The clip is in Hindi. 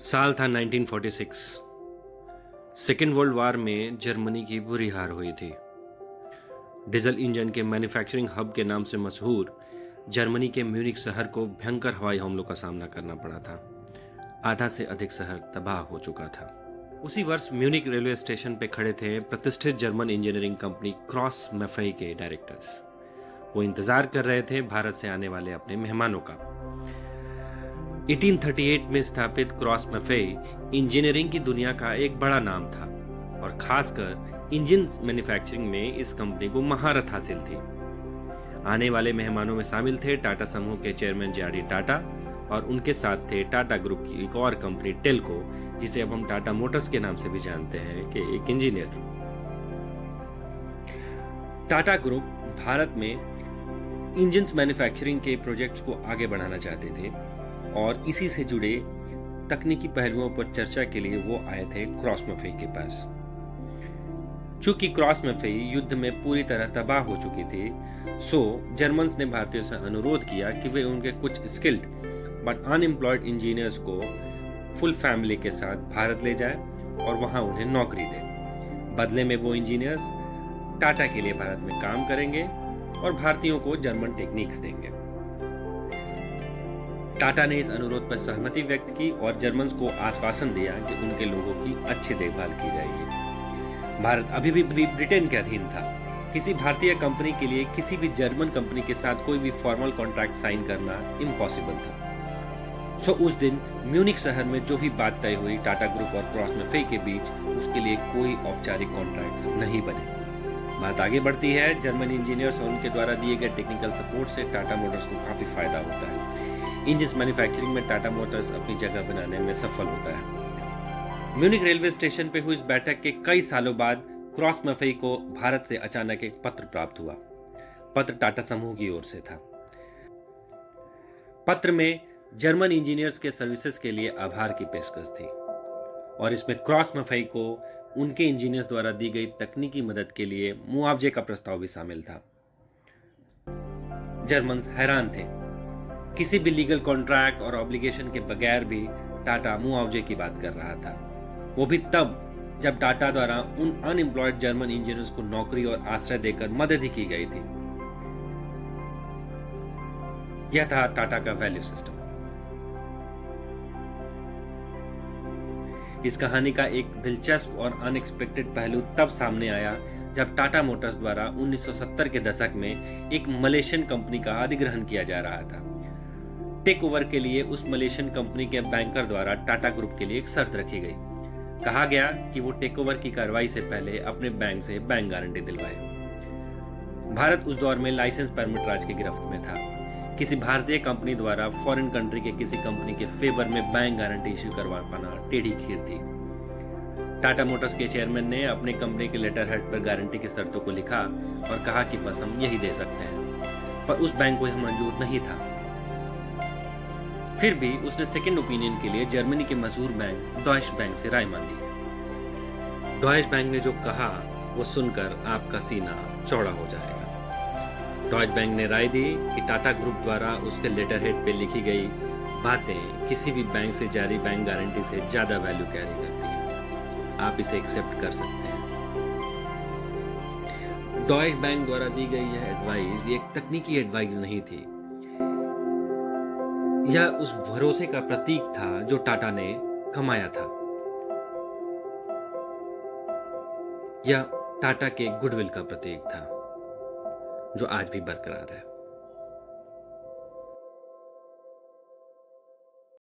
साल था 1946। सेकेंड वर्ल्ड वार में जर्मनी की बुरी हार हुई थी। डीजल इंजन के मैन्युफैक्चरिंग हब के नाम से मशहूर जर्मनी के म्यूनिक शहर को भयंकर हवाई हमलों का सामना करना पड़ा था। आधा से अधिक शहर तबाह हो चुका था। उसी वर्ष म्यूनिक रेलवे स्टेशन पे खड़े थे प्रतिष्ठित जर्मन इंजीनियरिंग कंपनी क्रॉस मैफई के डायरेक्टर्स। वो इंतजार कर रहे थे भारत से आने वाले अपने मेहमानों का। 1838 में स्थापित क्रॉस मैफई इंजीनियरिंग की दुनिया का एक बड़ा नाम था और खासकर इंजन मैन्युफैक्चरिंग में इस कंपनी को महारत हासिल थी। आने वाले मेहमानों में शामिल थे टाटा समूह के चेयरमैन जे.आर.डी. टाटा और उनके साथ थे टाटा ग्रुप की एक और कंपनी टेल्को, जिसे अब हम टाटा मोटर्स के नाम से भी जानते हैं, कि एक इंजीनियर। टाटा ग्रुप भारत में इंजन मैन्युफैक्चरिंग के प्रोजेक्ट्स को आगे बढ़ाना चाहते थे और इसी से जुड़े तकनीकी पहलुओं पर चर्चा के लिए वो आए थे क्रॉस मैफई के पास। चूंकि क्रॉस मैफई युद्ध में पूरी तरह तबाह हो चुकी थी, सो जर्मन्स ने भारतीयों से अनुरोध किया कि वे उनके कुछ स्किल्ड बट अनएम्प्लॉयड इंजीनियर्स को फुल फैमिली के साथ भारत ले जाए और वहां उन्हें नौकरी दे। बदले में वो इंजीनियर्स टाटा के लिए भारत में काम करेंगे और भारतीयों को जर्मन टेक्निक्स देंगे। टाटा ने इस अनुरोध पर सहमति व्यक्त की और जर्मन्स को आश्वासन दिया कि उनके लोगों की अच्छी देखभाल की जाएगी। भारत अभी भी ब्रिटेन के अधीन था। किसी भारतीय कंपनी के लिए किसी भी जर्मन कंपनी के साथ कोई भी फॉर्मल कॉन्ट्रैक्ट साइन करना इम्पॉसिबल था। सो उस दिन म्यूनिक शहर में जो भी बात तय हुई टाटा ग्रुप और क्रॉस मैफई के बीच, उसके लिए कोई औपचारिक कॉन्ट्रैक्ट्स नहीं बने। बात आगे बढ़ती है। जर्मन इंजीनियर्स और उनके द्वारा दिए गए टेक्निकल सपोर्ट से टाटा मोटर्स को काफी फायदा होता है। इंजन मैन्युफैक्चरिंग में टाटा मोटर्स अपनी जगह बनाने में सफल होता है। म्यूनिक रेलवे स्टेशन पे हुई इस बैठक के कई सालों बाद क्रॉस मैफई को भारत से अचानक एक पत्र प्राप्त हुआ। पत्र टाटा समूह की ओर से था। पत्र में जर्मन इंजीनियर्स के सर्विसेज के लिए आभार की पेशकश थी और इसमें क्रॉस मैफई को उनके इंजीनियर्स द्वारा दी गई तकनीकी मदद के लिए मुआवजे का प्रस्ताव भी शामिल था। जर्मन्स हैरान थे। किसी भी लीगल कॉन्ट्रैक्ट और ऑब्लिगेशन के बगैर भी टाटा मुआवजे की बात कर रहा था, वो भी तब जब टाटा द्वारा उन अनएम्प्लॉयड जर्मन इंजीनियर्स को नौकरी और आश्रय देकर मदद ही की गई थी। यह था टाटा का वैल्यू सिस्टम। इस कहानी का एक दिलचस्प और अनएक्सपेक्टेड पहलू तब सामने आया जब टाटा मोटर्स द्वारा 1970 के दशक में एक मलेशियन कंपनी का अधिग्रहण किया जा रहा था। टेक ओवर के लिए उस मलेशियन कंपनी के बैंकर द्वारा टाटा ग्रुप के लिए एक शर्त रखी गई। कहा गया कि वो टेक ओवर की कार्रवाई से पहले अपने बैंक से बैंक गारंटी दिलवाए। भारत उस दौर में लाइसेंस परमिट राज की गिरफ्त में था। किसी भारतीय कंपनी द्वारा फॉरेन कंट्री के किसी कंपनी के फेवर में बैंक गारंटी इश्यू करवा पाना टेढ़ी खीर थी। टाटा मोटर्स के चेयरमैन ने अपने कंपनी के लेटर हेड पर गारंटी की शर्तों को लिखा और कहा कि बस हम यही दे सकते हैं, पर उस बैंक को यह मंजूर नहीं था। फिर भी उसने सेकेंड ओपिनियन के लिए जर्मनी के मशहूर बैंक डॉयश बैंक से राय मांगी। डॉयश बैंक ने जो कहा वो सुनकर आपका सीना चौड़ा हो जाएगा। डॉयश बैंक ने राय दी कि टाटा ग्रुप द्वारा उसके लेटर हेड पे लिखी गई बातें किसी भी बैंक से जारी बैंक गारंटी से ज्यादा वैल्यू कैरी करती हैं। आप इसे एक्सेप्ट कर सकते हैं। डॉयश बैंक द्वारा दी गई यह एडवाइस एक तकनीकी एडवाइस नहीं थी। यह उस भरोसे का प्रतीक था जो टाटा ने कमाया था। यह टाटा के गुडविल का प्रतीक था जो आज भी बरकरार है।